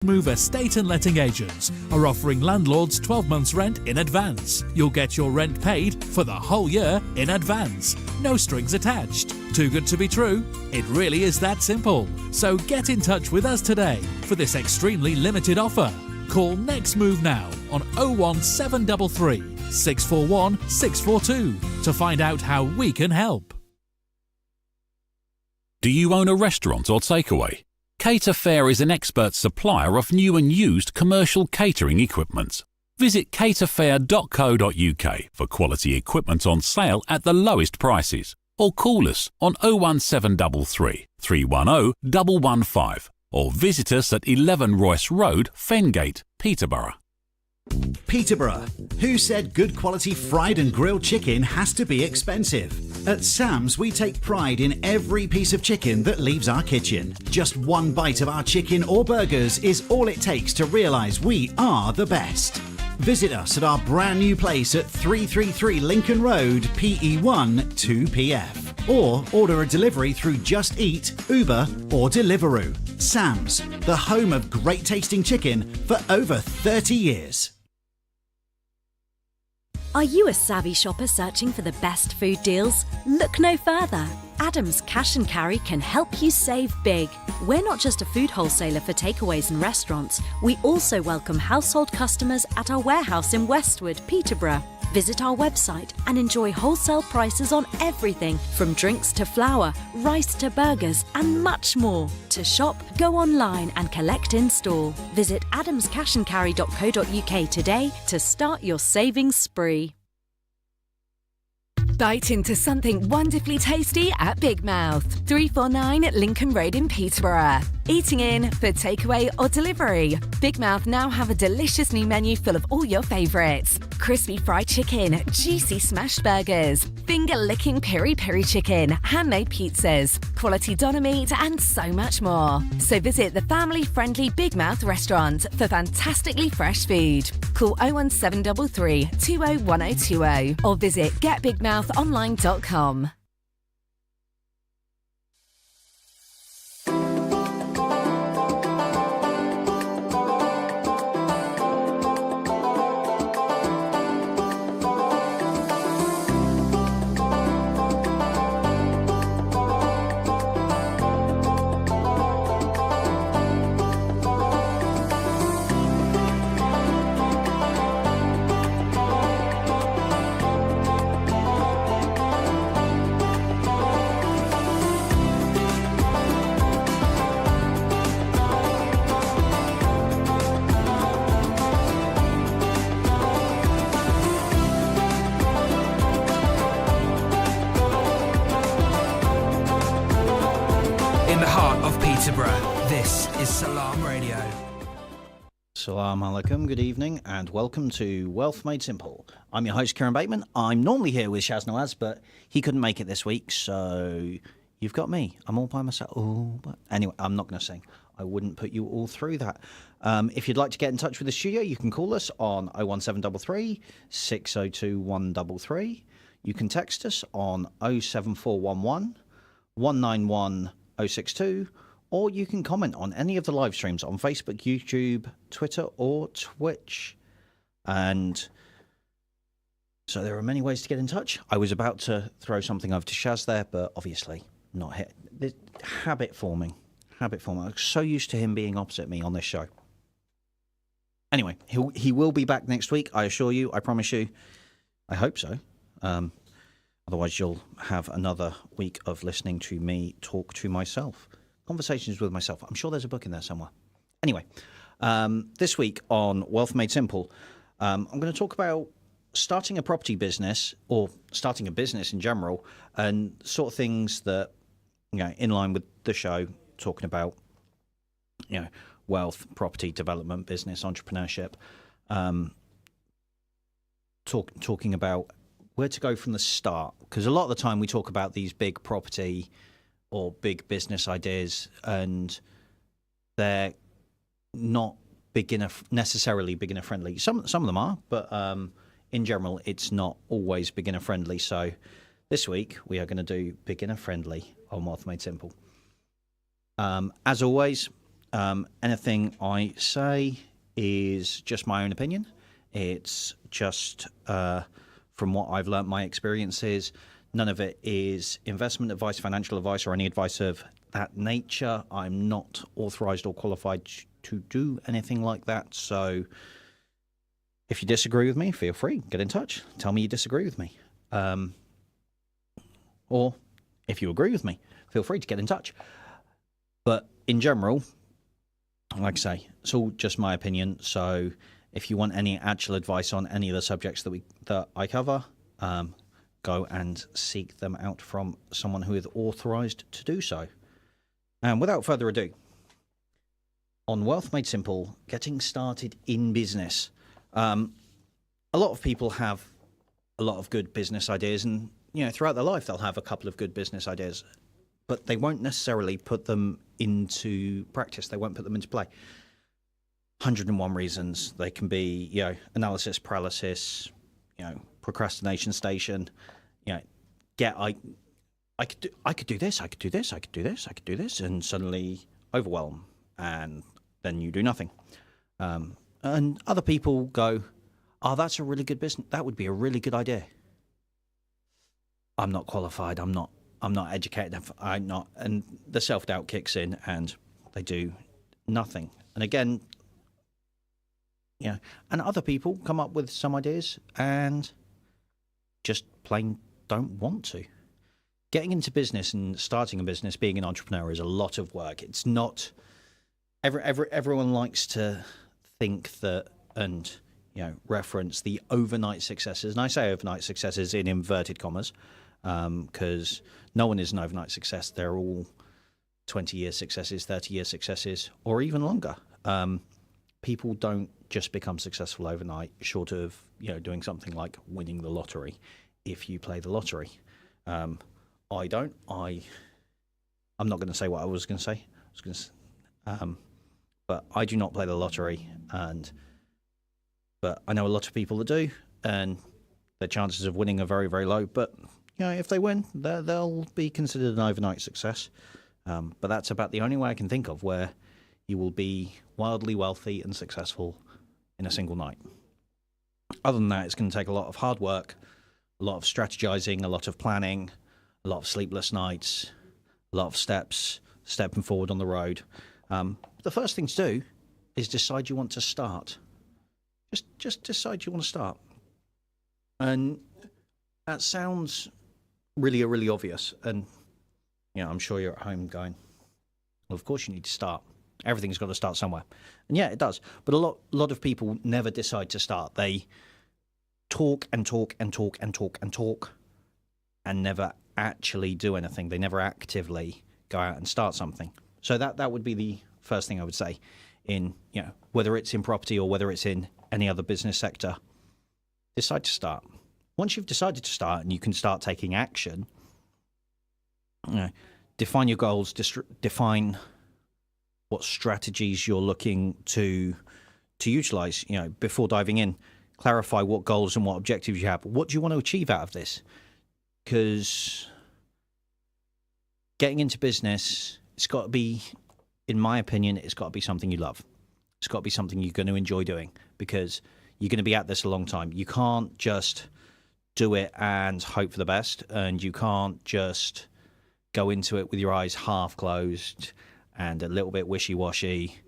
Move Estate and Letting Agents are offering landlords 12 months rent in advance. You'll get your rent paid for the whole year in advance. No strings attached. Too good to be true? It really is that simple. So get in touch with us today for this extremely limited offer. Call Next Move now on 01733 641 642 to find out how we can help. Do you own a restaurant or takeaway? Cater Fair is an expert supplier of new and used commercial catering equipment. Visit caterfair.co.uk for quality equipment on sale at the lowest prices, or call us on 01733 310 115 or visit us at 11 Royce Road, Fengate, Peterborough. Peterborough. Who said good quality fried and grilled chicken has to be expensive? At Sam's, we take pride in every piece of chicken that leaves our kitchen. Just one bite of our chicken or burgers is all it takes to realise we are the best. Visit us at our brand new place at 333 Lincoln Road, PE1 2PF. Or order a delivery through Just Eat, Uber or Deliveroo. Sam's, the home of great tasting chicken for over 30 years. Are you a savvy shopper searching for the best food deals? Look no further. Adams Cash and Carry can help you save big. We're not just a food wholesaler for takeaways and restaurants. We also welcome household customers at our warehouse in Westwood, Peterborough. Visit our website and enjoy wholesale prices on everything from drinks to flour, rice to burgers and much more. To shop, go online and collect in store. Visit adamscashandcarry.co.uk today to start your savings spree. Bite into something wonderfully tasty at Big Mouth, 349 Lincoln Road in Peterborough. Eating in for takeaway or delivery. Big Mouth now have a delicious new menu full of all your favourites. Crispy fried chicken, juicy smashed burgers, finger-licking piri-piri chicken, handmade pizzas, quality doner meat and so much more. So visit the family-friendly Big Mouth restaurant for fantastically fresh food. Call 01733 201020 or visit getbigmouthonline.com. This is Salam Radio. Salam alaikum, good evening, and welcome to Wealth Made Simple. I'm your host, Kieron Bateman. I'm normally here with Shaz Nawaz, but he couldn't make it this week, so you've got me. I'm all by myself. Oh, but anyway, I'm not going to sing. I wouldn't put you all through that. If you'd like to get in touch with the studio, you can call us on 01733 602 133. You can text us on 07411 191 062. Or you can comment on any of the live streams on Facebook, YouTube, Twitter, or Twitch. And so there are many ways to get in touch. I was about to throw something over to Shaz there, but obviously not hit. Habit forming. I'm so used to him being opposite me on this show. Anyway, he will be back next week, I assure you. I promise you. I hope so. Otherwise, you'll have another week of listening to me talk to myself. Conversations with myself. I'm sure there's a book in there somewhere. Anyway, this week on Wealth Made Simple, I'm going to talk about starting a property business or starting a business in general and sort of things that, in line with the show, talking about, wealth, property, development, business, entrepreneurship, talking about where to go from the start. Because a lot of the time we talk about these big property or big business ideas, and they're not necessarily beginner friendly. Some of them are, but in general, it's not always beginner friendly. So this week we are going to do beginner friendly on Wealth Made Simple. As always, Anything I say is just my own opinion. It's just from what I've learnt, my experiences. None of it is investment advice, financial advice, or any advice of that nature. I'm not authorised or qualified to do anything like that. So if you disagree with me, feel free, get in touch. Tell me you disagree with me. Or if you agree with me, feel free to get in touch. But in general, like I say, it's all just my opinion. So if you want any actual advice on any of the subjects that I cover, go and seek them out from someone who is authorised to do so. And without further ado, on Wealth Made Simple, getting started in business. A lot of people have a lot of good business ideas, and throughout their life they'll have a couple of good business ideas, but they won't necessarily put them into practice. They won't put them into play. 101 reasons. They can be, analysis paralysis, procrastination station. I could do this, I could do this, I could do this, I could do this, and suddenly overwhelm, and then you do nothing. And other people go, "Oh, that's a really good business. That would be a really good idea. I'm not qualified. I'm not educated. I'm not." And the self-doubt kicks in, and they do nothing. And again, and other people come up with some ideas and just plain don't want to. Getting into business and starting a business, being an entrepreneur, is a lot of work. It's not. Everyone likes to think that and reference the overnight successes, and I say overnight successes in inverted commas, because no one is an overnight success. They're all 20-year successes, 30-year successes, or even longer. People don't just become successful overnight, short of doing something like winning the lottery. If you play the lottery, I don't. I'm not going to say what I was going to say. But I do not play the lottery, but I know a lot of people that do, and their chances of winning are very, very low. But if they win, they'll be considered an overnight success. But that's about the only way I can think of where you will be wildly wealthy and successful in a single night. Other than that, it's going to take a lot of hard work, a lot of strategizing, a lot of planning, a lot of sleepless nights, a lot of stepping forward on the road. The first thing to do is decide you want to start. Just decide you want to start. And that sounds really, really obvious. And I'm sure you're at home going, well, of course you need to start. Everything's got to start somewhere. And yeah, it does. But a lot of people never decide to start. They talk and talk and talk and talk and talk and never actually do anything. They never actively go out and start something. So that would be the first thing I would say in, whether it's in property or whether it's in any other business sector, decide to start. Once you've decided to start and you can start taking action, define your goals, define what strategies you're looking to utilize, before diving in, clarify what goals and what objectives you have. What do you want to achieve out of this? Because getting into business, it's got to be, in my opinion, it's got to be something you love. It's got to be something you're going to enjoy doing, because you're going to be at this a long time. You can't just do it and hope for the best, and you can't just go into it with your eyes half closed and a little bit wishy-washy,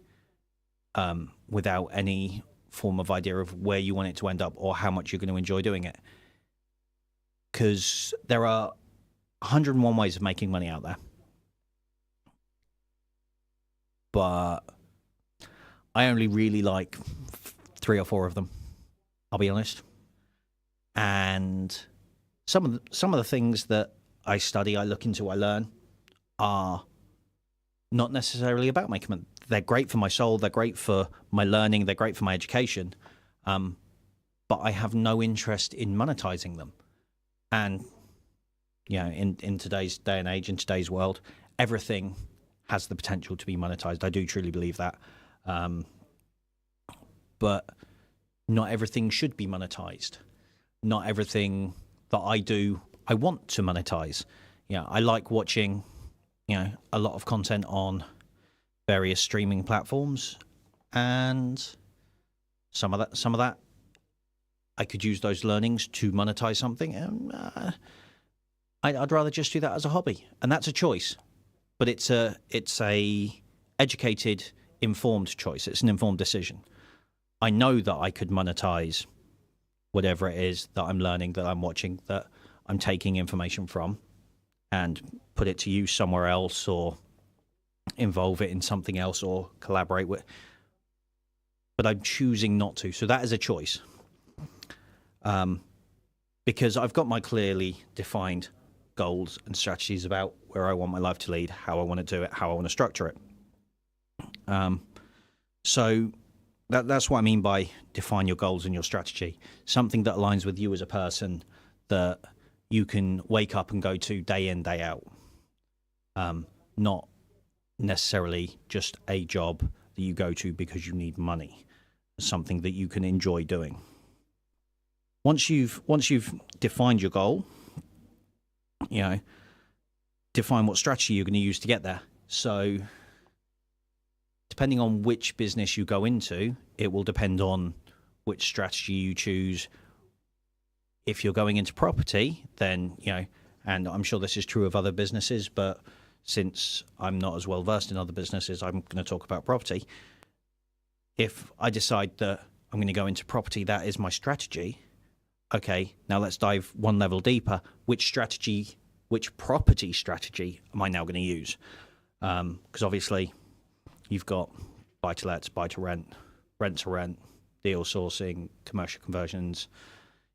without any form of idea of where you want it to end up or how much you're going to enjoy doing it. Because there are 101 ways of making money out there. But I only really like 3 or 4 of them, I'll be honest. And some of the things that I study, I look into, I learn, are not necessarily about making money. They're great for my soul, they're great for my learning, they're great for my education, but I have no interest in monetizing them. And in today's day and age, in today's world, everything has the potential to be monetized. I do truly believe that. But not everything should be monetized. Not everything that I do, I want to monetize. I like watching, a lot of content on various streaming platforms, and some of that I could use those learnings to monetize something, and I'd rather just do that as a hobby, and that's a choice. But it's a educated, informed choice. It's an informed decision. I know that I could monetize whatever it is that I'm learning, that I'm watching, that I'm taking information from, and put it to use somewhere else, or involve it in something else, or collaborate with. But I'm choosing not to. So that is a choice. Because I've got my clearly defined goals and strategies about where I want my life to lead, how I want to do it, how I want to structure it. So that's what I mean by define your goals and your strategy. Something that aligns with you as a person, that you can wake up and go to day in, day out. Not necessarily just a job that you go to because you need money. Something that you can enjoy doing. Once you've defined your goal, define what strategy you're going to use to get there. So depending on which business you go into, it will depend on which strategy you choose. If you're going into property, then, and I'm sure this is true of other businesses, but since I'm not as well versed in other businesses, I'm going to talk about property. If I decide that I'm going to go into property, that is my strategy. Okay, now let's dive one level deeper. Which property strategy am I now going to use? Because obviously you've got buy-to-lets, buy-to-rent, rent-to-rent, deal sourcing, commercial conversions,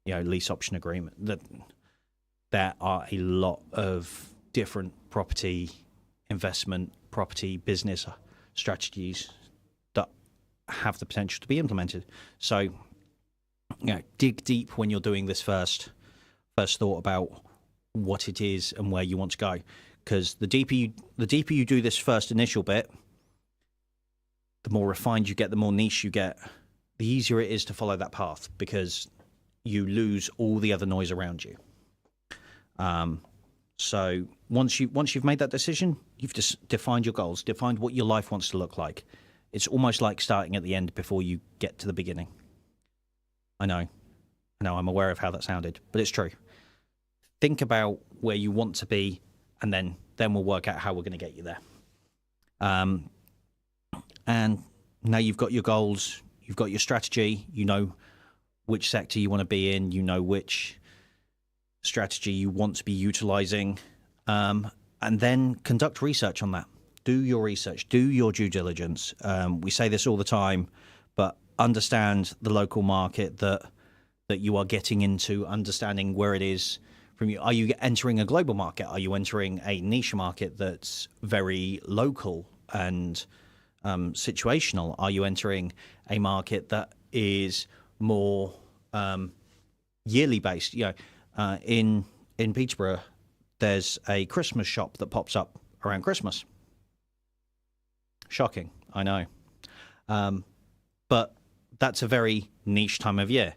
lease option agreement. There are a lot of different property investment, property business strategies that have the potential to be implemented. So, dig deep when you're doing this first thought about what it is and where you want to go. Because the deeper you do this first initial bit, the more refined you get, the more niche you get, the easier it is to follow that path, because you lose all the other noise around you. So once you've made that decision, you've just defined your goals, defined what your life wants to look like. It's almost like starting at the end before you get to the beginning. I know, I'm aware of how that sounded, but it's true. Think about where you want to be, and then we'll work out how we're going to get you there. And now you've got your goals, you've got your strategy, you know which sector you want to be in, you know which strategy you want to be utilizing, and then conduct research on that. Do your research, do your due diligence. We say this all the time, but understand the local market that you are getting into, understanding where it is from you. Are you entering a global market? Are you entering a niche market that's very local and situational? Are you entering a market that is more yearly based? In Peterborough, there's a Christmas shop that pops up around Christmas. Shocking, I know, but that's a very niche time of year.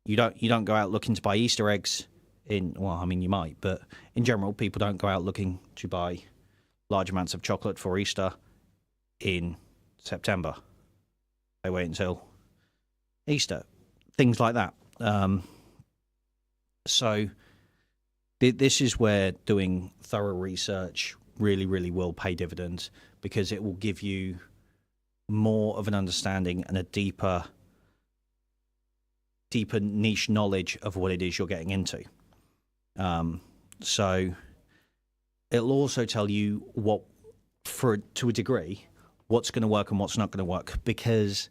You don't go out looking to buy Easter eggs you might, but in general, people don't go out looking to buy large amounts of chocolate for Easter in September. They wait until Easter, things like that. So this is where doing thorough research really, really will pay dividends, because it will give you more of an understanding and a deeper niche knowledge of what it is you're getting into. So it'll also tell you to a degree, what's going to work and what's not going to work, because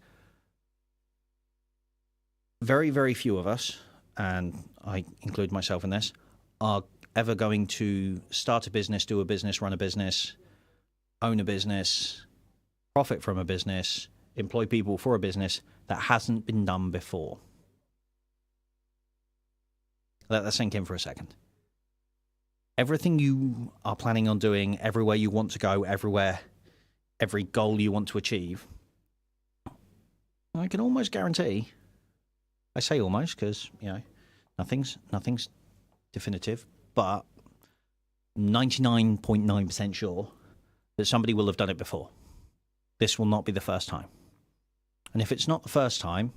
very, very few of us, and I include myself in this, are ever going to start a business, do a business, run a business, own a business, profit from a business, employ people for a business that hasn't been done before. Let that sink in for a second. Everything you are planning on doing, everywhere you want to go, every goal you want to achieve, I can almost guarantee, I say almost because, nothing's definitive, but 99.9% sure that somebody will have done it before. this will not be the first time. And if it's not the first time,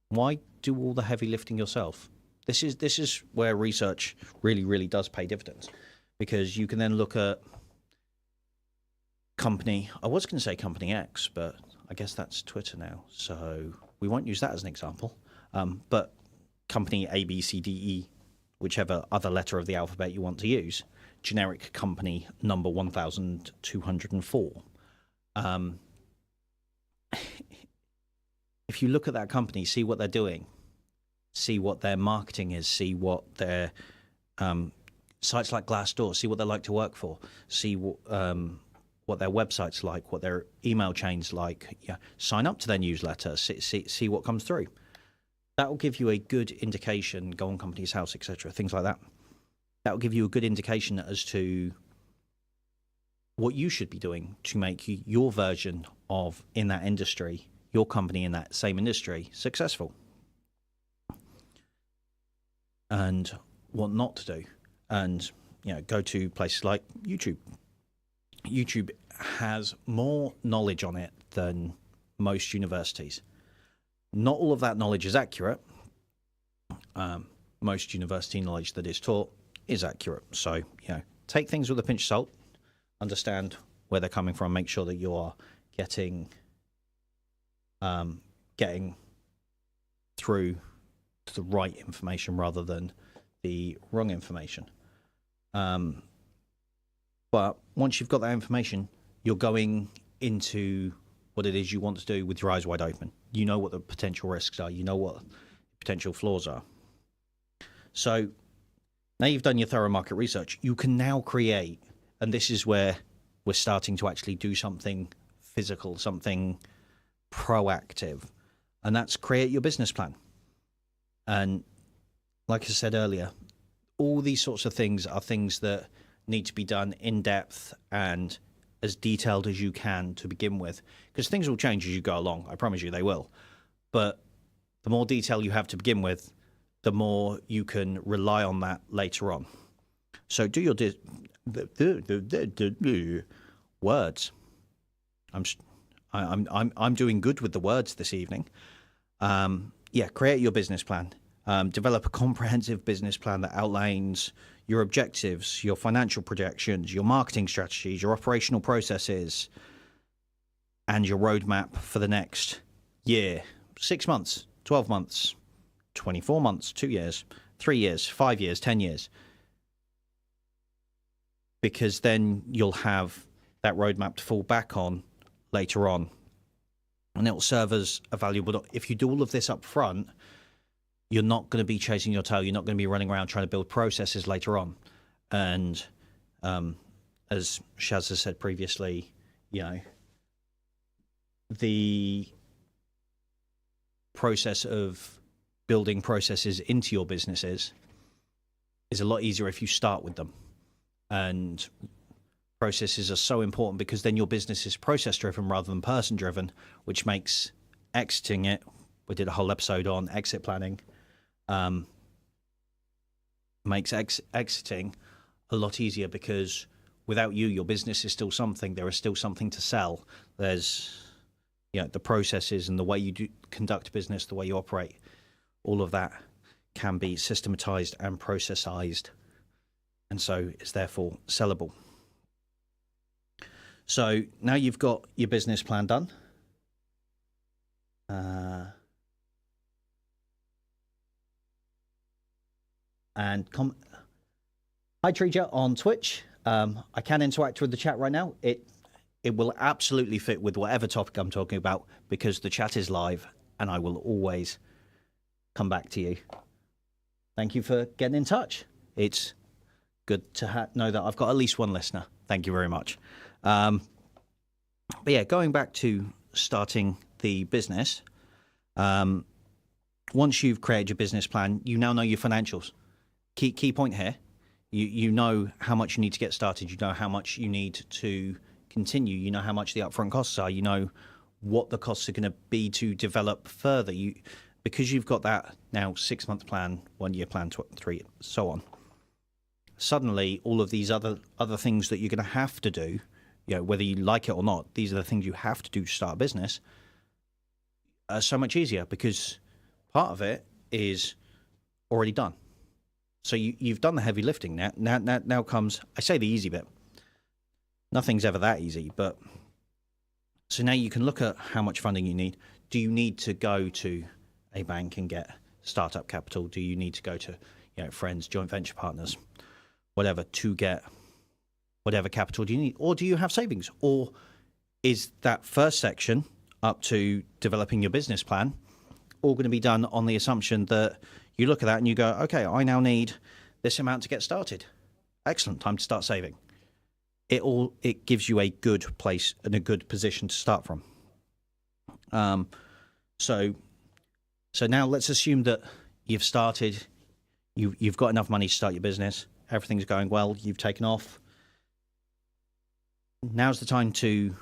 why do all the heavy lifting yourself? This is where research really, really does pay dividends, because you can then look at I was going to say company X, but I guess that's Twitter now, so we won't use that as an example. But company A, B, C, D, E, whichever other letter of the alphabet you want to use, generic company number 1204. If you look at that company, see what they're doing, see what their marketing is, see what their sites like Glassdoor, see what they're like to work for, see what their website's like, what their email chain's like. Yeah, sign up to their newsletter, see what comes through. That will give you a good indication. Go on Company's House, etc., things like that. That will give you a good indication as to what you should be doing to make your version of, in that industry, your company in that same industry, successful. And what not to do. And, go to places like YouTube. YouTube has more knowledge on it than most universities. Not all of that knowledge is accurate. Most university knowledge that is taught is accurate. So, take things with a pinch of salt, understand where they're coming from, make sure that you are getting through to the right information rather than the wrong information. But once you've got that information, you're going into what it is you want to do with your eyes wide open. You know what the potential risks are. You know what potential flaws are. So now you've done your thorough market research, you can now create, and this is where we're starting to actually do something physical, something proactive, and that's create your business plan. And like I said earlier, all these sorts of things are things that need to be done in depth and as detailed as you can to begin with, because things will change as you go along. I promise you they will. But the more detail you have to begin with, the more you can rely on that later on. So do your words. I'm doing good with the words this evening. Create your business plan. Develop a comprehensive business plan that outlines your objectives, your financial projections, your marketing strategies, your operational processes, and your roadmap for the next year, 6 months, 12 months, 24 months, 2 years, 3 years, 5 years, 10 years. Because then you'll have that roadmap to fall back on later on. And it will serve as a valuable... If you do all of this up front, you're not going to be chasing your tail. You're not going to be running around trying to build processes later on. And as Shaz has said previously, the process of building processes into your businesses is a lot easier if you start with them. And processes are so important because then your business is process-driven rather than person-driven, which makes exiting it. We did a whole episode on exit planning. Makes exiting a lot easier because without you, your business is still something. There is still something to sell. There's, the processes and the way you conduct business, the way you operate, all of that can be systematized and processized, and so it's therefore sellable. So now you've got your business plan done. Hi Treja on Twitch. I can interact with the chat right now. It will absolutely fit with whatever topic I'm talking about because the chat is live and I will always come back to you. Thank you for getting in touch. It's good to know that I've got at least one listener. Thank you very much. But yeah, going back to starting the business, once you've created your business plan, you now know your financials. Key point here, you know how much you need to get started. You know how much you need to continue. You know how much the upfront costs are. You know what the costs are going to be to develop further. Because you've got that now 6-month plan, 1 year plan, 3, so on. Suddenly, all of these other things that you're going to have to do, whether you like it or not, these are the things you have to do to start a business, are so much easier because part of it is already done. So you've done the heavy lifting. Now comes, I say the easy bit. Nothing's ever that easy, but so now you can look at how much funding you need. Do you need to go to a bank and get startup capital? Do you need to go to friends, joint venture partners, whatever, to get whatever capital do you need? Or do you have savings? Or is that first section up to developing your business plan all going to be done on the assumption that you look at that and you go, okay, I now need this amount to get started. Excellent, time to start saving. It gives you a good place and a good position to start from. So now let's assume that you've started, you've got enough money to start your business, everything's going well, you've taken off. Now's the time to,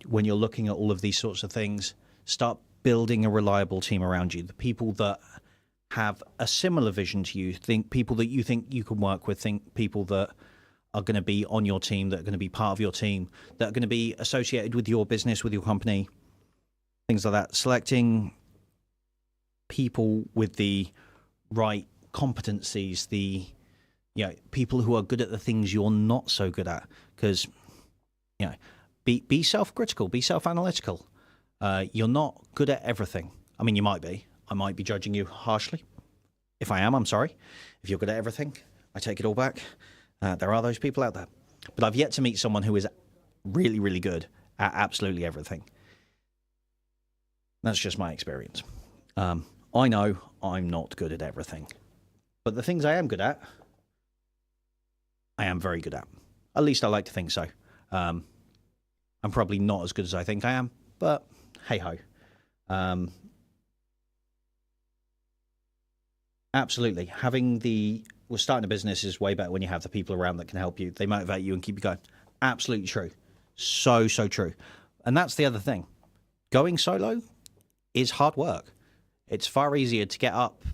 when you're looking at all of these sorts of things, start building a reliable team around you. The people that have a similar vision to you, people that you think you can work with, think people that are going to be on your team, that are going to be part of your team, that are going to be associated with your business, with your company, things like that. Selecting people with the right competencies, people who are good at the things you're not so good at, because be self-critical, be self-analytical. You're not good at everything. I mean, you might be. I might be judging you harshly. If I am, I'm sorry. If you're good at everything, I take it all back. There are those people out there. But I've yet to meet someone who is really, really good at absolutely everything. That's just my experience. I know I'm not good at everything. But the things I am good at, I am very good at. At least I like to think so. I'm probably not as good as I think I am, but hey-ho. Absolutely. Starting a business is way better when you have the people around that can help you. They motivate you and keep you going. Absolutely true. So true. And that's the other thing. Going solo is hard work. It's far easier to get up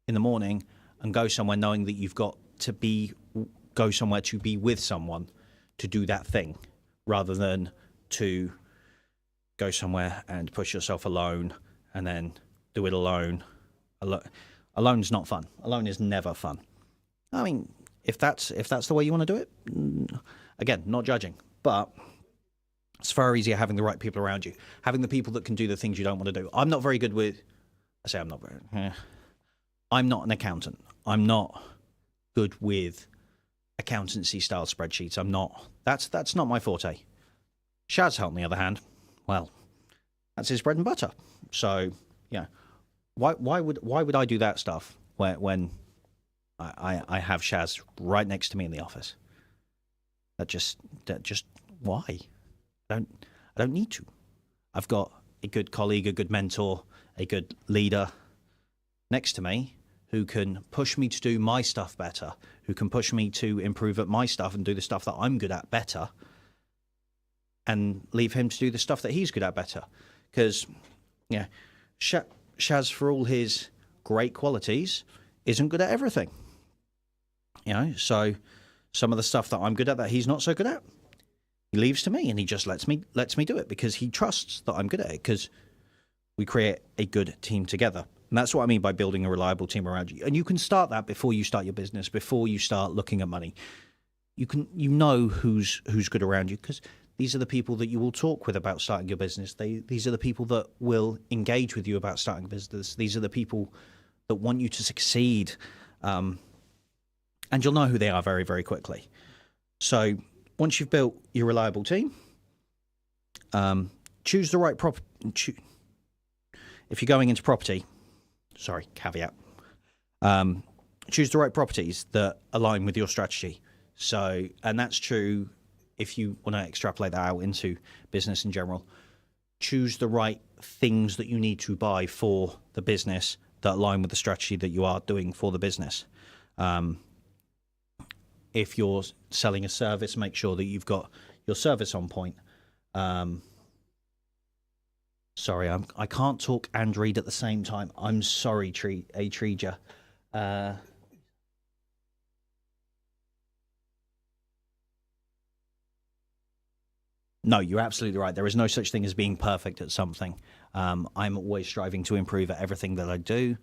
in the morning and go somewhere knowing that you've got to go somewhere to be with someone to do that thing, rather than to go somewhere and push yourself alone and then do it alone. Alone's not fun. Alone is never fun. I mean, if that's the way you want to do it, again, not judging, but it's far easier having the right people around you, having the people that can do the things you don't want to do. I'm not very good with. I'm not an accountant. I'm not good with accountancy style spreadsheets. That's not my forte. Shaz, on the other hand, well, that's his bread and butter. So why would I do that stuff when I have Shaz right next to me in the office? That just why? I don't need to. I've got a good colleague, a good mentor, a good leader next to me who can push me to do my stuff better, who can push me to improve at my stuff and do the stuff that I'm good at better, and leave him to do the stuff that he's good at better. Because, Shaz, for all his great qualities, isn't good at everything. So some of the stuff that I'm good at that he's not so good at, he leaves to me and he just lets me do it because he trusts that I'm good at it, because we create a good team together. And that's what I mean by building a reliable team around you. And you can start that before you start your business, before you start looking at money. You know who's good around you, because these are the people that you will talk with about starting your business. These are the people that will engage with you about starting a business. These are the people that want you to succeed. And you'll know who they are very, very quickly. So once you've built your reliable team, choose the right property. If you're going into property, caveat, choose the right properties that align with your strategy. So, and that's true if you want to extrapolate that out into business in general. Choose the right things that you need to buy for the business that align with the strategy that you are doing for the business. If you're selling a service, make sure that you've got your service on point. Sorry, I can't talk and read at the same time. I'm sorry, Treja. No, you're absolutely right. There is no such thing as being perfect at something. I'm always striving to improve at everything that I do.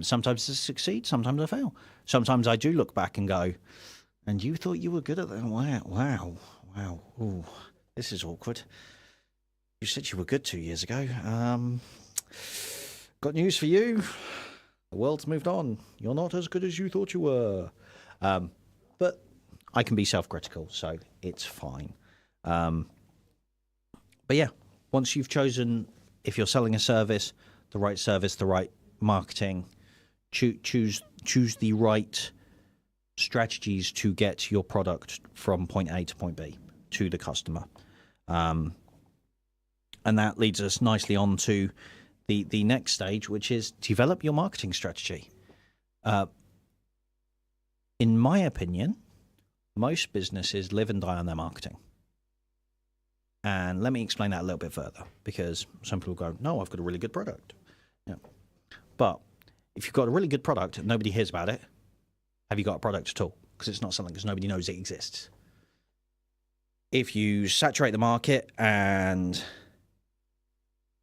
Sometimes I succeed, sometimes I fail. Sometimes I do look back and go, and you thought you were good at that? Wow. Ooh, this is awkward. You said you were good 2 years ago. Got news for you. The world's moved on. You're not as good as you thought you were. But I can be self-critical, so it's fine. But yeah, once you've chosen, if you're selling a service, the right marketing, choose the right strategies to get your product from point A to point B to the customer. And that leads us nicely on to the next stage, which is develop your marketing strategy. In my opinion, most businesses live and die on their marketing. And let me explain that a little bit further, because some people go, no, I've got a really good product. Yeah. But if you've got a really good product and nobody hears about it, have you got a product at all? Because it's not something, because nobody knows it exists. If you saturate the market and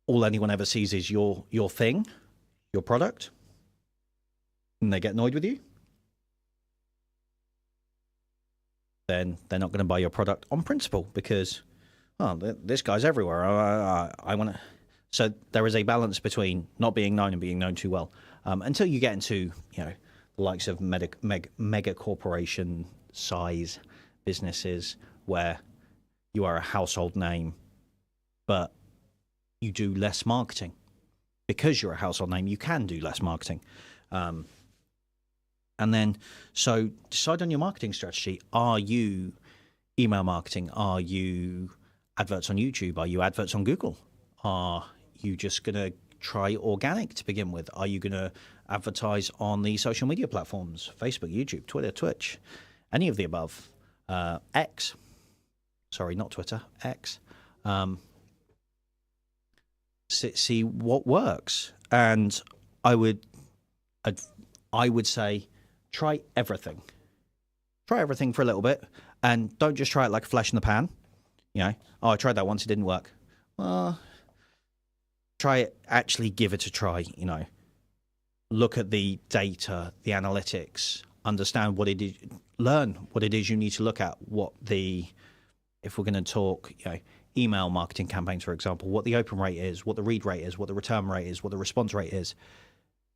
all anyone ever sees is your thing, your product, and they get annoyed with you, then they're not going to buy your product on principle, because this guy's everywhere. I want to. So there is a balance between not being known and being known too well. Until you get into the likes of mega corporation size businesses where you are a household name, but you do less marketing. Because you're a household name, you can do less marketing. And then, so decide on your marketing strategy. Are you email marketing? Are you adverts on YouTube? Are you adverts on Google? Are you just going to try organic to begin with? Are you going to advertise on the social media platforms? Facebook, YouTube, Twitter, Twitch, any of the above? X. Sorry, not Twitter, X. See what works. And I would say try everything. Try everything for a little bit, and don't just try it like a flash in the pan. I tried that once, it didn't work. Try it, actually give it a try, Look at the data, the analytics, understand what it is, learn what it is you need to look at, if we're going to talk, email marketing campaigns, for example, what the open rate is, what the read rate is, what the return rate is, what the response rate is.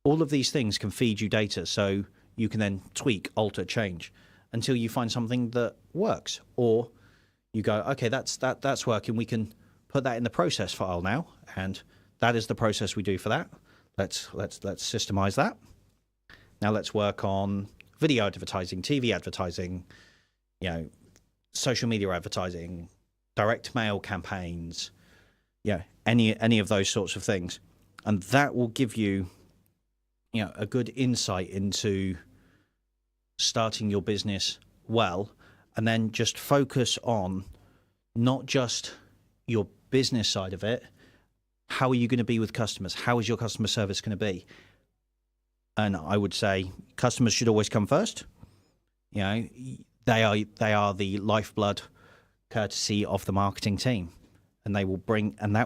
All of these things can feed you data, so you can then tweak, alter, change until you find something that works. Or you go, okay, that's working. We can put that in the process file now, and that is the process we do for that. Let's systemize that. Now let's work on video advertising, TV advertising, social media advertising, direct mail campaigns, any of those sorts of things, and that will give you, a good insight into starting your business well, and then just focus on not just your business side of it. How are you going to be with customers? How is your customer service going to be? And I would say customers should always come first. They are the lifeblood, courtesy of the marketing team, and that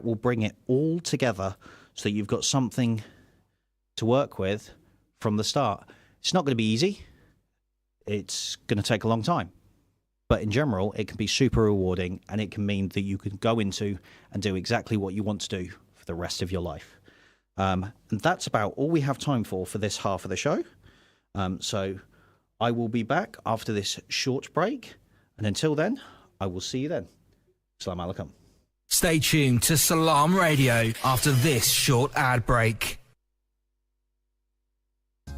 will bring it all together so that you've got something to work with from the start. It's not going to be easy. It's going to take a long time. But in general, it can be super rewarding, and it can mean that you can go into and do exactly what you want to do for the rest of your life. And that's about all we have time for this half of the show. So I will be back after this short break. And until then, I will see you then. Assalamu alaikum. Stay tuned to Salam Radio after this short ad break.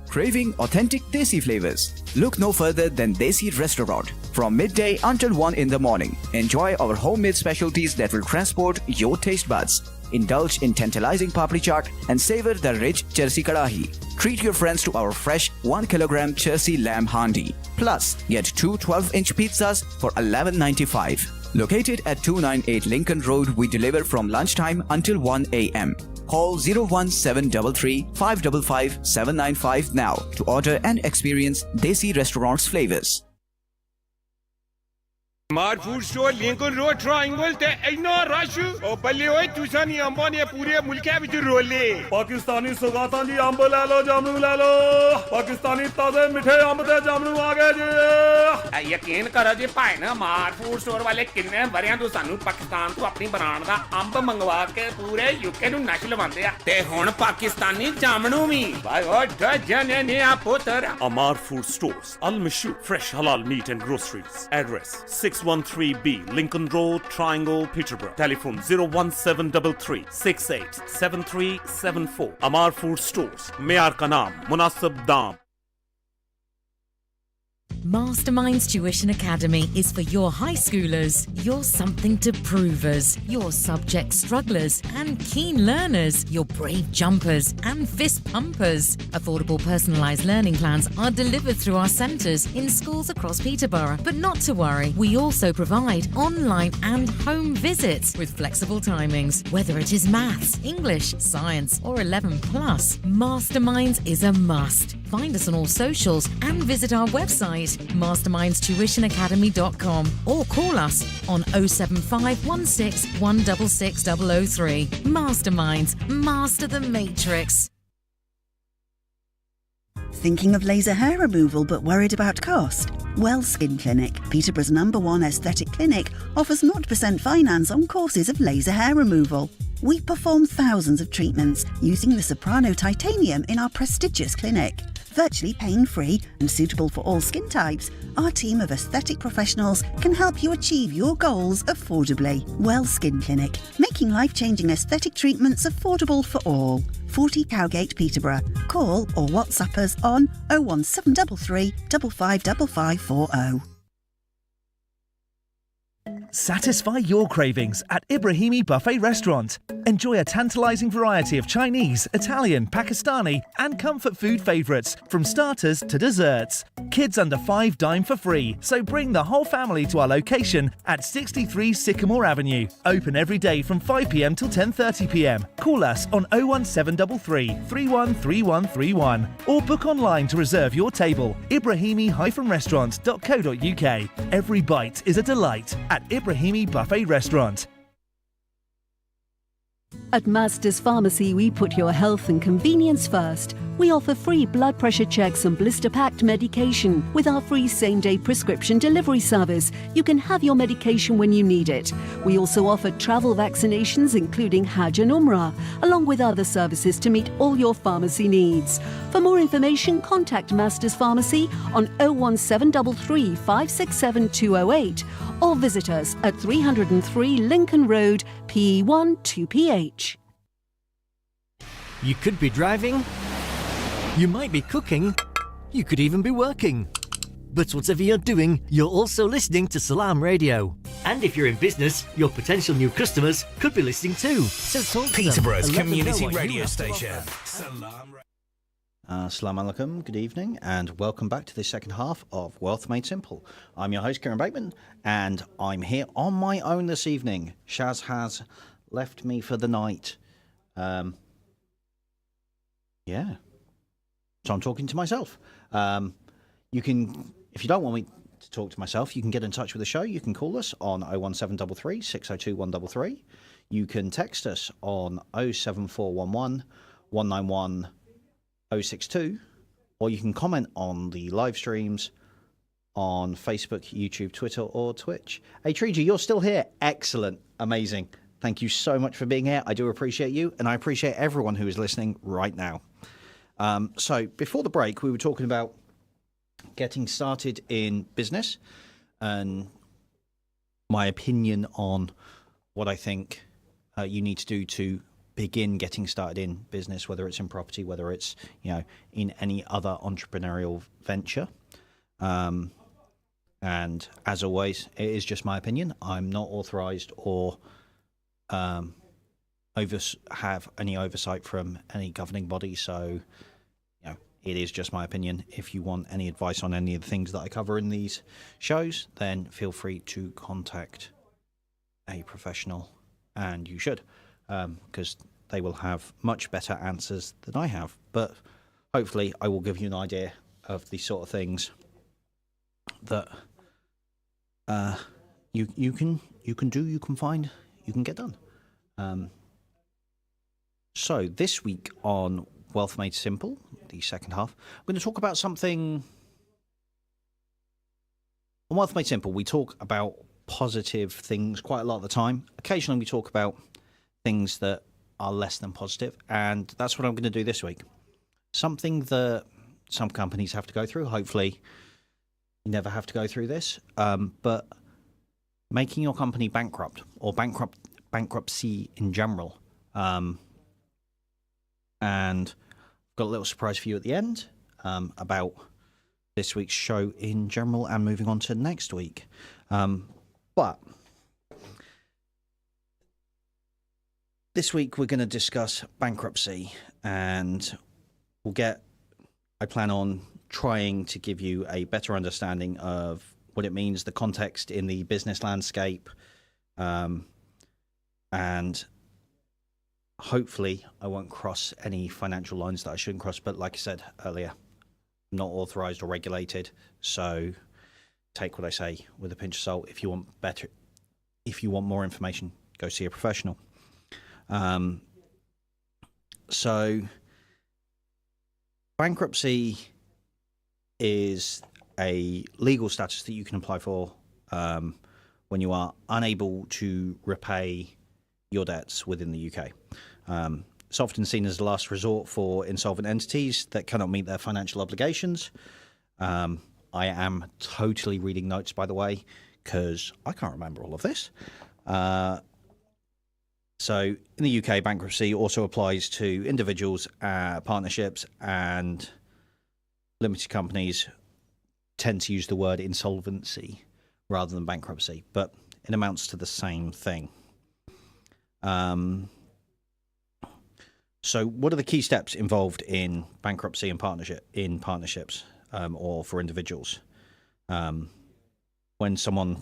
Craving authentic Desi flavors? Look no further than Desi Restaurant. From midday until 1 in the morning, enjoy our homemade specialties that will transport your taste buds. Indulge in tantalizing papri chaat and savor the rich Chersi Kadahi. Treat your friends to our fresh 1 kilogram Chersi lamb handi. Plus, get 2 12-inch pizzas for $11.95. Located at 298 Lincoln Road, we deliver from lunchtime until 1 a.m. Call 01733 555 795 now to order and experience Desi Restaurant's flavors. Amar Food Store, Lincoln Road, Triangle, te inna rush. Oh, balle hoye tusa ni amba ne pure mulke vich rolle. Pakistani सौगातां जी अंब ले लो जामनू ले लो पाकिस्तानी ताजे मिठे अंब ते जामनू आ गए जी यकीन करो जी भाई ना Amar Food Store वाले किन्ने बरियां तो सानू पाकिस्तान तो अपनी ब्रांड दा अंब मंगवा के पूरे यूके नु नश लवांदे आ ते हुण पाकिस्तानी जामनू भी भाई ओ जने ने आ पुत्र Amar Food Stores Al Mashu fresh halal meat and groceries address 613B Lincoln Road Triangle Peterborough telephone 01733 687374 Amar Food Stores Meyar ka naam munasib daam Masterminds Tuition Academy is for your high schoolers, your something to provers, your subject strugglers and keen learners, your brave jumpers and fist pumpers. Affordable personalised learning plans are delivered through our centres in schools across Peterborough. But not to worry, we also provide online and home visits with flexible timings. Whether it is maths, English, science or 11 plus, Masterminds is a must. Find us on all socials and visit our website mastermindstuitionacademy.com or call us on 07516 166 003. Masterminds, master the matrix. Thinking of laser hair removal but worried about cost? Well Skin Clinic, Peterborough's #1 aesthetic clinic, offers 0% finance on courses of laser hair removal. We perform thousands of treatments using the Soprano titanium in our prestigious clinic. Virtually pain-free and suitable for all skin types, our team of aesthetic professionals can help you achieve your goals affordably. Well Skin Clinic, making life-changing aesthetic treatments affordable for all. 40 Cowgate, Peterborough. Call or WhatsApp us on 01733 555540. Satisfy your cravings at Ibrahimi Buffet Restaurant. Enjoy a tantalising variety of Chinese, Italian, Pakistani and comfort food favourites from starters to desserts. Kids under 5 dine for free, so bring the whole family to our location at 63 Sycamore Avenue. Open every day from 5pm till 10:30pm. Call us on 01733 313131 or book online to reserve your table. Ibrahimi-restaurant.co.uk. Every bite is a delight at Ibrahimi Buffet Restaurant. At Masters Pharmacy, we put your health and convenience first. We offer free blood pressure checks and blister-packed medication. With our free same-day prescription delivery service, you can have your medication when you need it. We also offer travel vaccinations, including Hajj and Umrah, along with other services to meet all your pharmacy needs. For more information, contact Masters Pharmacy on 01733 567 208 or visit us at 303 Lincoln Road, PE1 2PH. You could be driving, you might be cooking, you could even be working. But whatever you're doing, you're also listening to Salam Radio. And if you're in business, your potential new customers could be listening too. So talk to Peterborough's them and let them know community what you radio have to station. offer. Assalamu alaikum, good evening, and welcome back to the second half of Wealth Made Simple. I'm your host, Kieron Bateman, and I'm here on my own this evening. Shaz has left me for the night. Yeah. So I'm talking to myself. You can, if you don't want me to talk to myself, you can get in touch with the show. You can call us on 01733 602 133. You can text us on 07411 191 062, or you can comment on the live streams on Facebook, YouTube, Twitter, or Twitch. Hey, Triji, you're still here. Excellent. Amazing. Thank you so much for being here. I do appreciate you, and I appreciate everyone who is listening right now. So before the break, we were talking about getting started in business and my opinion on what I think you need to do to begin getting started in business, whether it's in property, whether it's, you know, in any other entrepreneurial venture. And as always, it is just my opinion. I'm not authorized or have any oversight from any governing body. So, you know, it is just my opinion. If you want any advice on any of the things that I cover in these shows, then feel free to contact a professional, and you should. Because they will have much better answers than I have. But hopefully I will give you an idea of the sort of things that you can do, you can find, you can get done. So this week on Wealth Made Simple, the second half, I'm going to talk about something. On Wealth Made Simple, we talk about positive things quite a lot of the time. Occasionally we talk about things that are less than positive, and that's what I'm going to do this week. Something that some companies have to go through. Hopefully you never have to go through this, but making your company bankrupt or bankruptcy in general. And I've got a little surprise for you at the end about this week's show in general and moving on to next week. But this week we're going to discuss bankruptcy, and I plan on trying to give you a better understanding of what it means, the context in the business landscape, and hopefully I won't cross any financial lines that I shouldn't cross. But like I said earlier, I'm not authorized or regulated, so take what I say with a pinch of salt. If you want more information, go see a professional. So bankruptcy is a legal status that you can apply for when you are unable to repay your debts within the UK. It's often seen as the last resort for insolvent entities that cannot meet their financial obligations. I am totally reading notes, by the way, because I can't remember all of this. So in the UK, bankruptcy also applies to individuals, partnerships, and limited companies. Tend to use the word insolvency rather than bankruptcy, but it amounts to the same thing. So what are the key steps involved in bankruptcy and partnerships or for individuals? When someone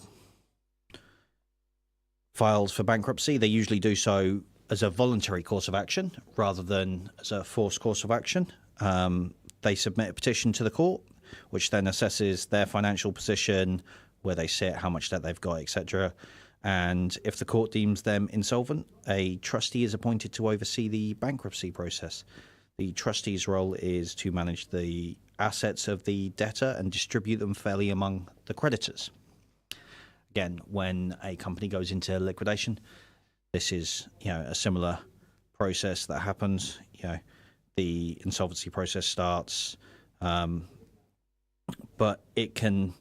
files for bankruptcy, they usually do so as a voluntary course of action rather than as a forced course of action. They submit a petition to the court, which then assesses their financial position, where they sit, how much debt they've got, etc. And if the court deems them insolvent, a trustee is appointed to oversee the bankruptcy process. The trustee's role is to manage the assets of the debtor and distribute them fairly among the creditors. Again, when a company goes into liquidation, this is, a similar process that happens. The insolvency process starts, but it can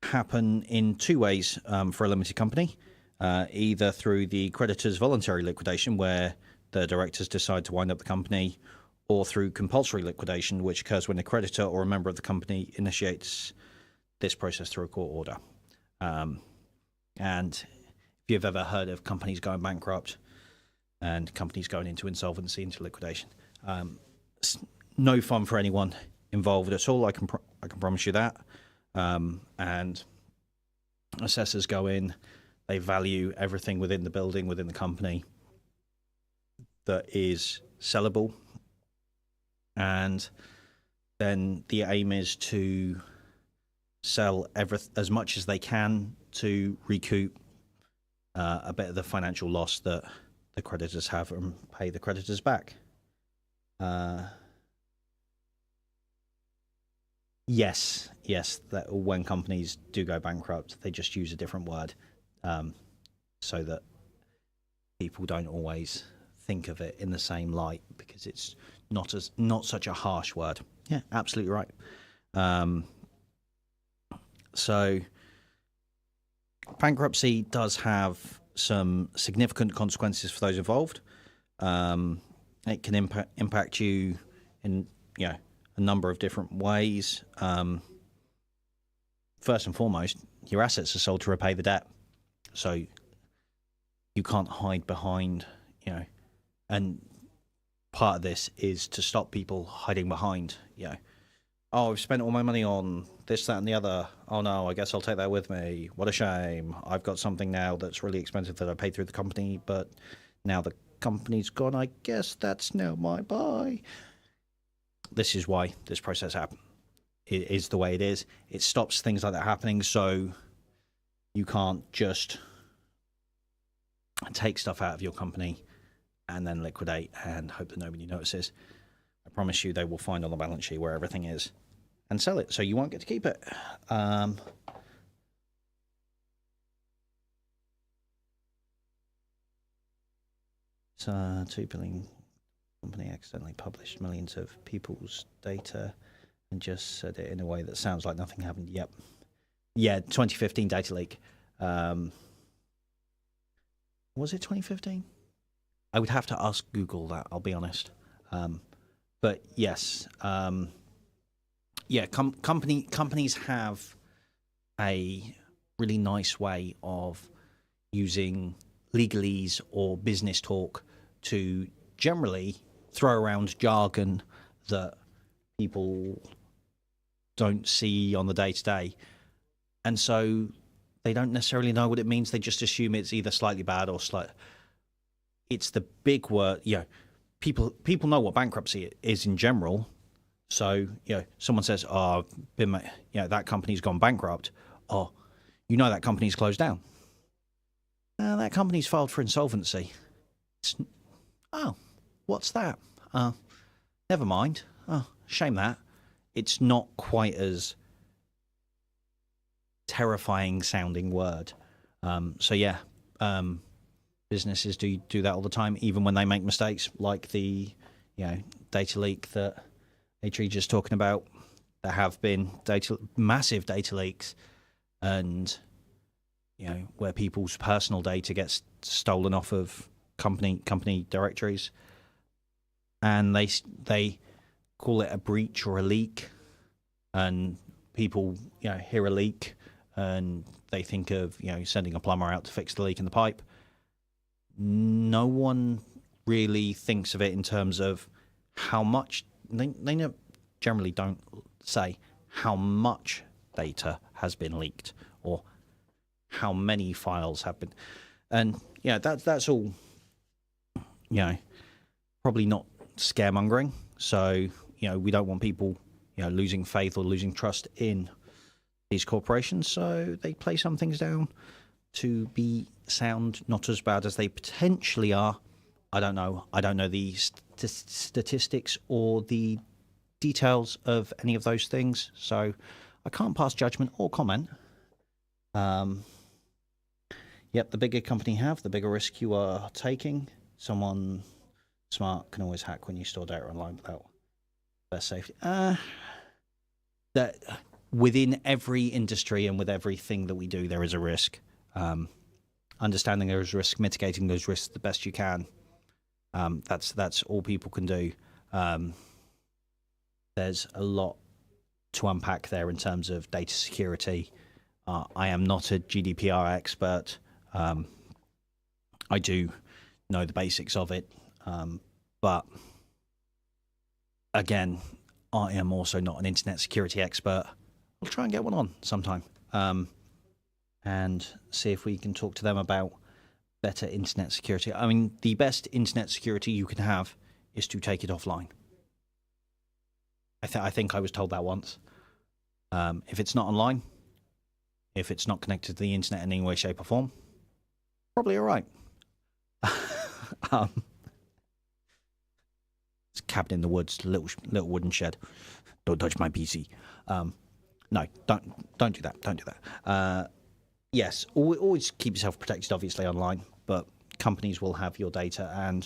happen in two ways for a limited company, either through the creditor's voluntary liquidation, where the directors decide to wind up the company, or through compulsory liquidation, which occurs when a creditor or a member of the company initiates this process through a court order. And if you've ever heard of companies going bankrupt and companies going into insolvency, into liquidation, it's no fun for anyone involved at all. I can promise you that. And assessors go in, they value everything within the building, within the company that is sellable, and then the aim is to sell as much as they can to recoup a bit of the financial loss that the creditors have and pay the creditors back. Yes, that when companies do go bankrupt, they just use a different word so that people don't always think of it in the same light, because it's not such a harsh word. Yeah, absolutely right. So bankruptcy does have some significant consequences for those involved. It can impact you in a number of different ways. First and foremost, your assets are sold to repay the debt, so you can't hide behind, and part of this is to stop people hiding behind, oh, I've spent all my money on this, that, and the other. Oh no, I guess I'll take that with me. What a shame. I've got something now that's really expensive that I paid through the company, but now the company's gone. I guess that's now my buy. This is why this process happened. It is the way it is. It stops things like that happening. So You can't just take stuff out of your company and then liquidate and hope that nobody notices. I promise you they will find on the balance sheet where everything is and sell it, so you won't get to keep it. So, 2 billion company accidentally published millions of people's data and just said it in a way that sounds like nothing happened. Yep. Yeah, 2015 data leak. Was it 2015? I would have to ask Google that, I'll be honest. But yes, companies have a really nice way of using legalese or business talk to generally throw around jargon that people don't see on the day-to-day. And so they don't necessarily know what it means. They just assume it's either slightly bad or it's the big word. People know what bankruptcy is in general. So, someone says, "Oh, that company's gone bankrupt." Oh, that company's closed down. That company's filed for insolvency. What's that? Never mind. Oh, shame that. It's not quite as terrifying sounding word. Businesses do that all the time, even when they make mistakes, like the data leak that Adri's talking about. There have been massive data leaks, and where people's personal data gets stolen off of company directories, and they call it a breach or a leak, and people hear a leak and they think of sending a plumber out to fix the leak in the pipe. No one really thinks of it in terms of how much. They generally don't say how much data has been leaked or how many files have been, and that's all probably not scaremongering. So we don't want people losing faith or losing trust in these corporations, so they play some things down to sound not as bad as they potentially are. I don't know the statistics or the details of any of those things, so I can't pass judgment or comment. Yep, the bigger company the bigger risk you are taking. Someone smart can always hack when you store data online without best safety. That within every industry and with everything that we do, there is a risk. Understanding there is risk, mitigating those risks the best you can. That's all people can do. There's a lot to unpack there in terms of data security. I am not a GDPR expert. I do know the basics of it, but again, I am also not an internet security expert. We'll try and get one on sometime, and see if we can talk to them about better internet security. I mean, the best internet security you can have is to take it offline. I think I was told that once. If it's not online, if it's not connected to the internet in any way, shape, or form, probably all right. It's a cabin in the woods, little wooden shed. Don't touch my PC. No, don't do that. Don't do that. Yes, always keep yourself protected, obviously, online. But companies will have your data,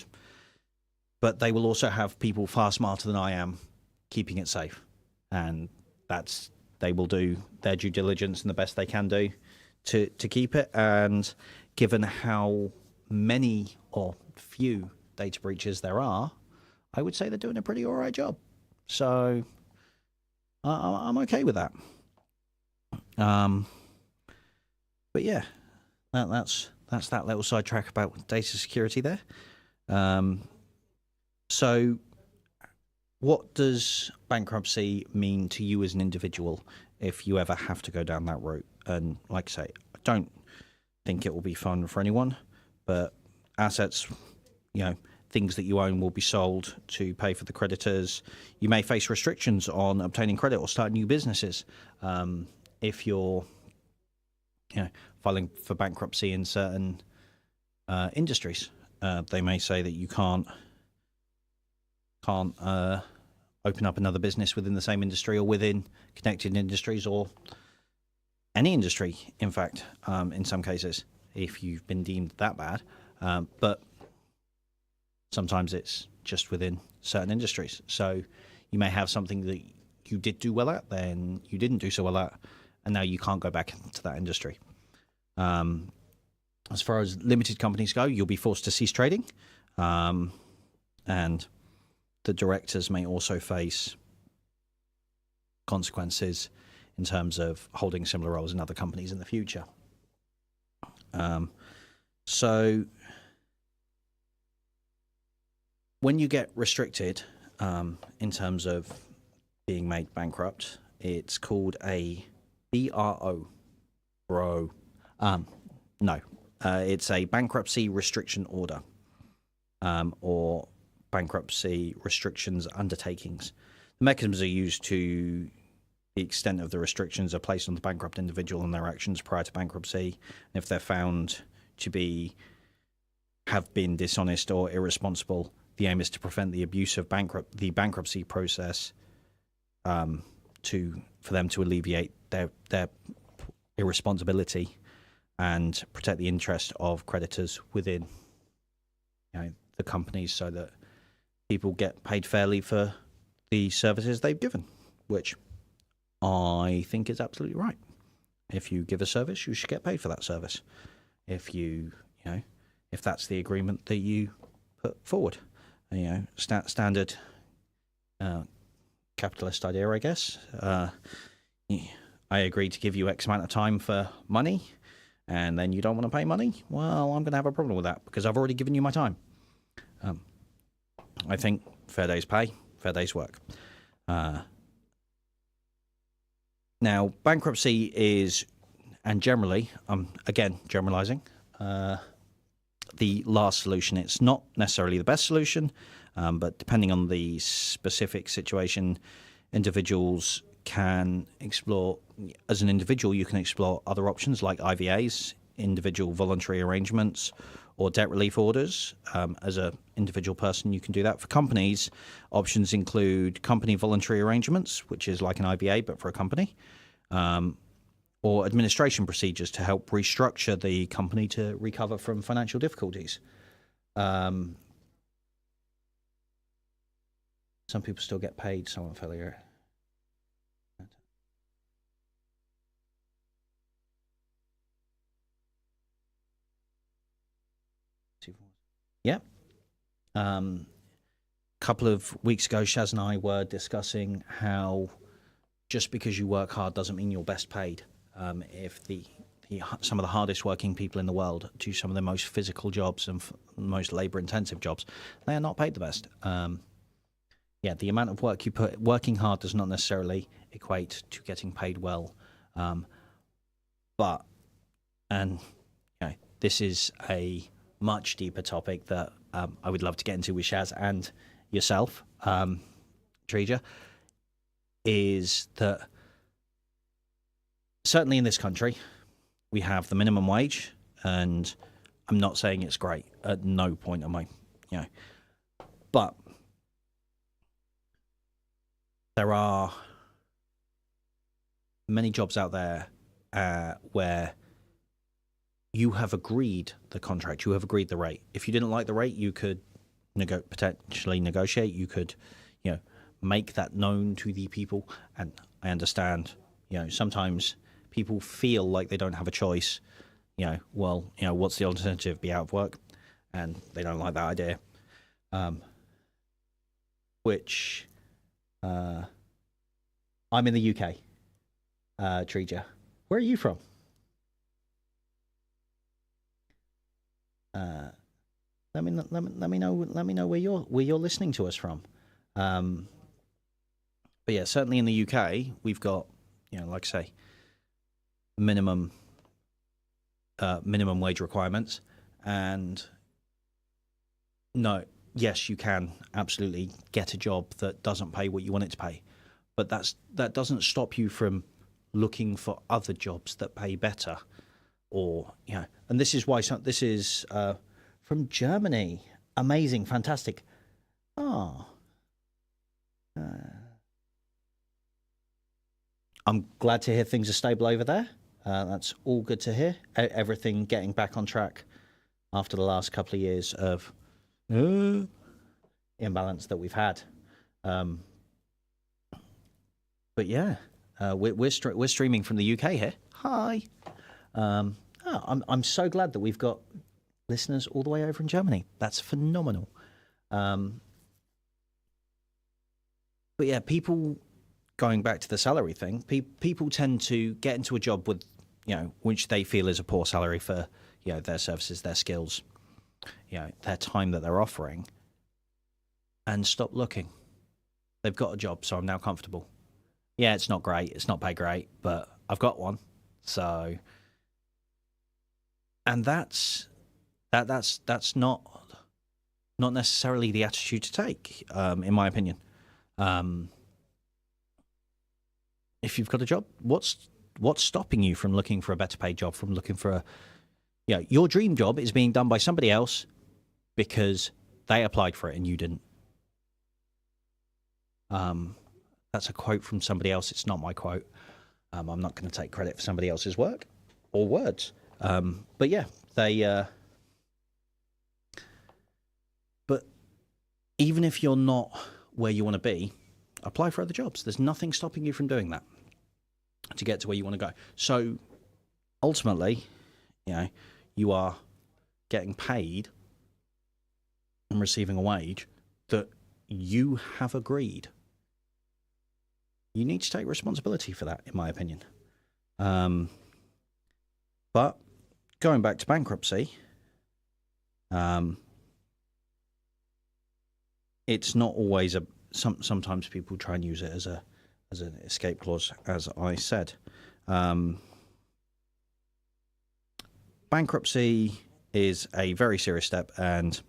but they will also have people far smarter than I am keeping it safe, and they will do their due diligence and the best they can do to keep it. And given how many or few data breaches there are, I would say they're doing a pretty all right job. So I'm okay with that. But yeah, that's that little sidetrack about data security there. So what does bankruptcy mean to you as an individual if you ever have to go down that route? And like I say, I don't think it will be fun for anyone, but assets, things that you own will be sold to pay for the creditors. You may face restrictions on obtaining credit or starting new businesses if you're filing for bankruptcy in certain industries. They may say that you can't open up another business within the same industry or within connected industries or any industry, in fact, in some cases, if you've been deemed that bad. But sometimes it's just within certain industries. So you may have something that you did do well at, then you didn't do so well at, and now you can't go back into that industry. As far as limited companies go, you'll be forced to cease trading, and the directors may also face consequences in terms of holding similar roles in other companies in the future. So when you get restricted in terms of being made bankrupt, it's called a BRO. It's a bankruptcy restriction order, or bankruptcy restrictions undertakings. The mechanisms are used to the extent of the restrictions are placed on the bankrupt individual and their actions prior to bankruptcy. And if they're found to have been dishonest or irresponsible, the aim is to prevent the abuse of the bankruptcy process, for them to alleviate their irresponsibility and protect the interest of creditors within the companies, so that people get paid fairly for the services they've given, which I think is absolutely right. If you give a service, you should get paid for that service. If if that's the agreement that you put forward, standard capitalist idea, I guess. I agree to give you X amount of time for money, and then you don't want to pay money. Well, I'm going to have a problem with that because I've already given you my time. I think fair day's pay, fair day's work. Now, bankruptcy is, and generally, again, generalizing, the last solution. It's not necessarily the best solution, but depending on the specific situation, individuals can explore, as an individual, you can explore other options like IVAs, individual voluntary arrangements, or debt relief orders. As an individual person, you can do that. For companies, options include company voluntary arrangements, which is like an IVA but for a company, or administration procedures to help restructure the company to recover from financial difficulties. Some people still get paid somewhat failure. Yeah. A couple of weeks ago, Shaz and I were discussing how just because you work hard doesn't mean you're best paid. If some of the hardest working people in the world do some of the most physical jobs and most labor-intensive jobs, they are not paid the best. The amount of work you put, working hard does not necessarily equate to getting paid well. This is a much deeper topic that I would love to get into with Shaz and yourself, Treja, is that certainly in this country, we have the minimum wage, and I'm not saying it's great at no point am I, but there are many jobs out there where you have agreed the contract, you have agreed the rate. If you didn't like the rate, you could potentially negotiate. You could, make that known to the people. And I understand, sometimes people feel like they don't have a choice. What's the alternative? Be out of work, and they don't like that idea. I'm in the UK. Treja, where are you from? Let me know where you're listening to us from. But yeah, certainly in the UK, we've got, like I say, minimum wage requirements, and yes, you can absolutely get a job that doesn't pay what you want it to pay, but that doesn't stop you from looking for other jobs that pay better. or and this is why this is from Germany. Amazing, fantastic. I'm glad to hear things are stable over there. That's all good to hear. Everything getting back on track after the last couple of years of imbalance that we've had. But yeah, we're streaming from the UK here. Hi. I'm so glad that we've got listeners all the way over in Germany. That's phenomenal. But yeah, people, going back to the salary thing, people tend to get into a job with, which they feel is a poor salary for, their services, their skills, their time that they're offering, and stop looking. They've got a job, so I'm now comfortable. Yeah, it's not great, it's not paid great, but I've got one. So, and that's not necessarily the attitude to take, in my opinion. If you've got a job, what's stopping you from looking for a better paid job, from looking for your dream job is being done by somebody else because they applied for it and you didn't. That's a quote from somebody else. It's not my quote. I'm not going to take credit for somebody else's work or words. But yeah, but even if you're not where you want to be, apply for other jobs. There's nothing stopping you from doing that to get to where you want to go. So ultimately, you are getting paid and receiving a wage that you have agreed. You need to take responsibility for that, in my opinion. But going back to bankruptcy, it's not always sometimes people try and use it as an escape clause, as I said. Bankruptcy is a very serious step, and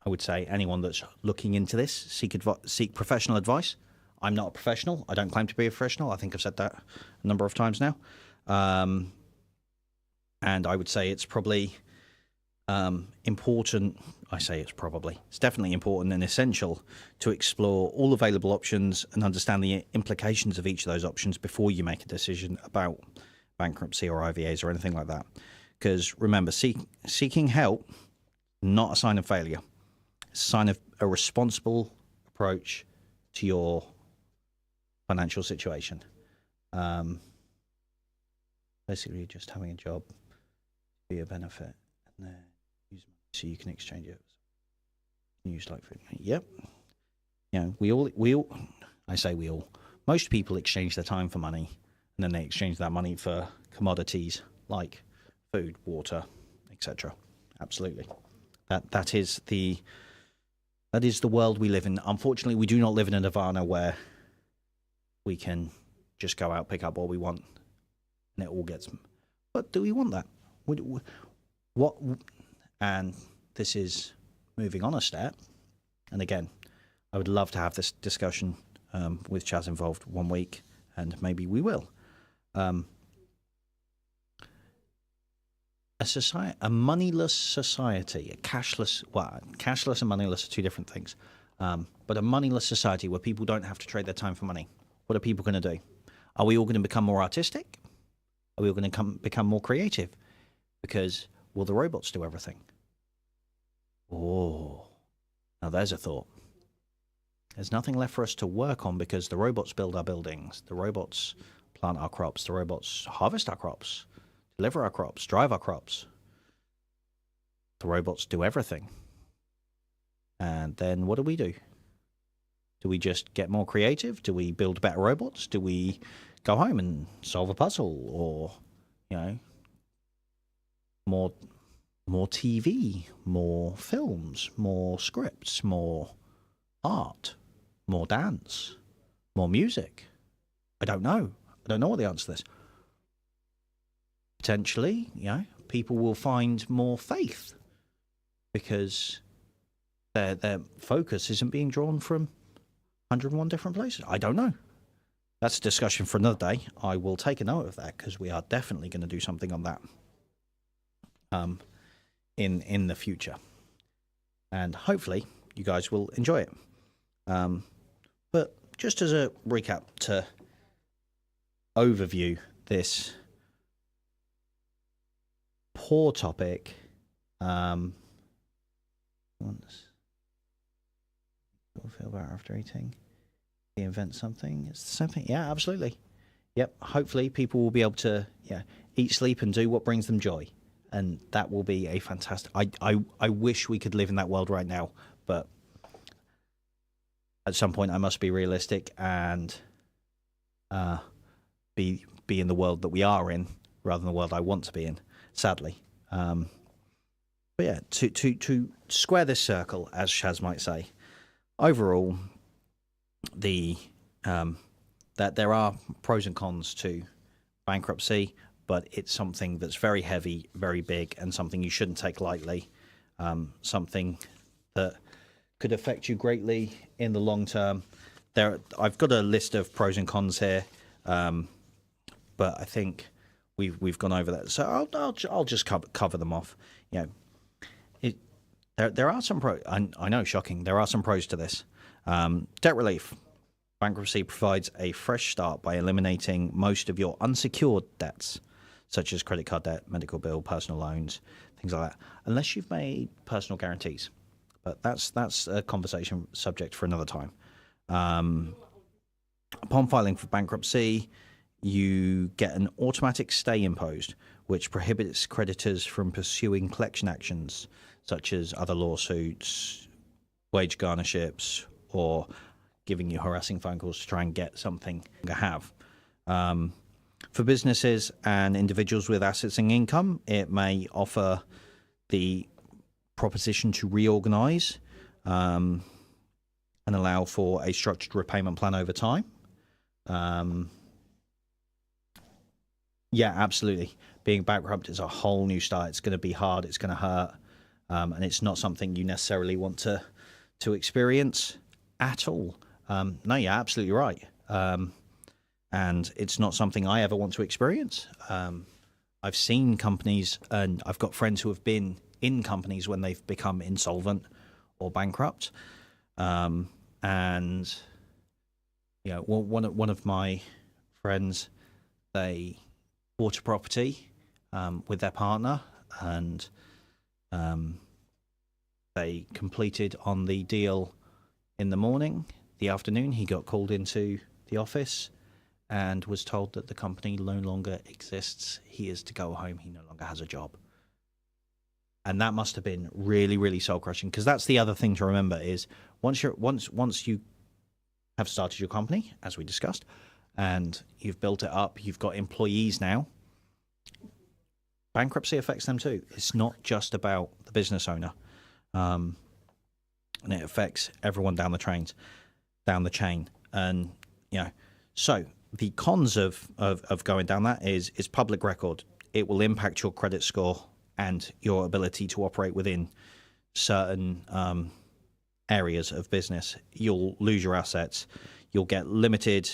I would say anyone that's looking into this, seek professional advice. I'm not a professional. I don't claim to be a professional. I think I've said that a number of times now. And I would say it's probably important. It's definitely important and essential to explore all available options and understand the implications of each of those options before you make a decision about bankruptcy or IVAs or anything like that. Because remember, seeking help, not a sign of failure. It's a sign of a responsible approach to your financial situation. Basically, just having a job be a benefit, and then use money so you can exchange it. Use like food. Yep. We all. I say we all. Most people exchange their time for money, and then they exchange that money for commodities like food, water, etc. Absolutely. That is the world we live in. Unfortunately, we do not live in a nirvana where we can just go out, pick up what we want, and it all gets. But do we want that? What? And this is moving on a step. And again, I would love to have this discussion with Chaz involved one week, and maybe we will. A moneyless society, cashless and moneyless are two different things. But a moneyless society where people don't have to trade their time for money. What are people going to do? Are we all going to become more artistic? Are we all going to become more creative? Because will the robots do everything? Oh, now there's a thought. There's nothing left for us to work on because the robots build our buildings, the robots plant our crops, the robots harvest our crops, deliver our crops, drive our crops. The robots do everything. And then what do? Do we just get more creative? Do we build better robots? Do we go home and solve a puzzle? Or, more TV, more films, more scripts, more art, more dance, more music? I don't know. I don't know what the answer to this. Potentially, people will find more faith because their focus isn't being drawn from 101 different places. I don't know. That's a discussion for another day. I will take a note of that because we are definitely going to do something on that. in the future, and hopefully you guys will enjoy it. But just as a recap to overview this poor topic, we'll feel better after eating. Invent something. It's the same thing. Yeah, absolutely. Yep. Hopefully people will be able to eat, sleep, and do what brings them joy. And that will be a fantastic... I wish we could live in that world right now, but at some point I must be realistic and be in the world that we are in rather than the world I want to be in, sadly. But yeah, to square this circle, as Shaz might say, overall, that there are pros and cons to bankruptcy, but it's something that's very heavy, very big, and something you shouldn't take lightly. Something that could affect you greatly in the long term. I've got a list of pros and cons here, but I think we've gone over that. So I'll just cover them off. There are some pros. I know, shocking. There are some pros to this. Debt relief. Bankruptcy provides a fresh start by eliminating most of your unsecured debts, such as credit card debt, medical bill, personal loans, things like that, unless you've made personal guarantees. But that's a conversation subject for another time. Upon filing for bankruptcy, you get an automatic stay imposed, which prohibits creditors from pursuing collection actions, such as other lawsuits, wage garniships, or giving you harassing phone calls to try and get something you have. For businesses and individuals with assets and income, it may offer the proposition to reorganize and allow for a structured repayment plan over time. Yeah, absolutely. Being bankrupt is a whole new start. It's going to be hard. It's going to hurt. And it's not something you necessarily want to experience at all. No, you're absolutely right. And it's not something I ever want to experience. I've seen companies, and I've got friends who have been in companies when they've become insolvent or bankrupt. And one of my friends, they bought a property with their partner, and they completed on the deal in the morning. The afternoon, he got called into the office and was told that the company no longer exists. He is to go home. He no longer has a job. And that must have been really, really soul-crushing, because that's the other thing to remember is once you have started your company, as we discussed, and you've built it up, you've got employees now, bankruptcy affects them too. It's not just about the business owner. And it affects everyone down the chain. And, so the cons of going down that is public record. It will impact your credit score and your ability to operate within certain areas of business. You'll lose your assets. You'll get limited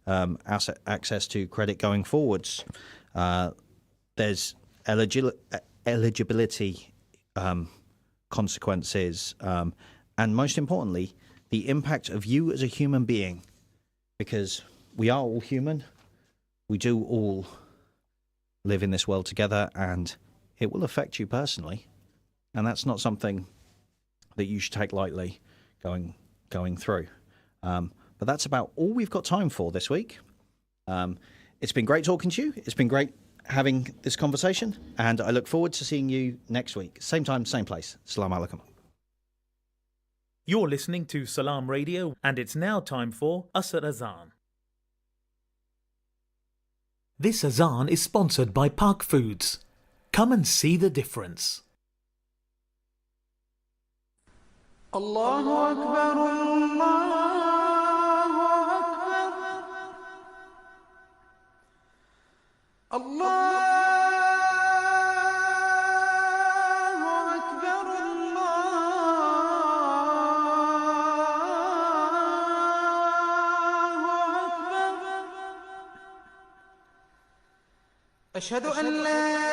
asset access to credit going forwards. There's eligibility consequences, and most importantly, the impact of you as a human being, because we are all human. We do all live in this world together, and it will affect you personally, and that's not something that you should take lightly going through. But that's about all we've got time for this week. It's been great talking to you. It's been great having this conversation, and I look forward to seeing you next week. Same time, same place. Assalamu alaikum. You're listening to Salam Radio, and it's now time for Asr Azan. This Azan is sponsored by Park Foods. Come and see the difference. Allahu Akbar, Allahu Akbar. Allah. أشهد أن لا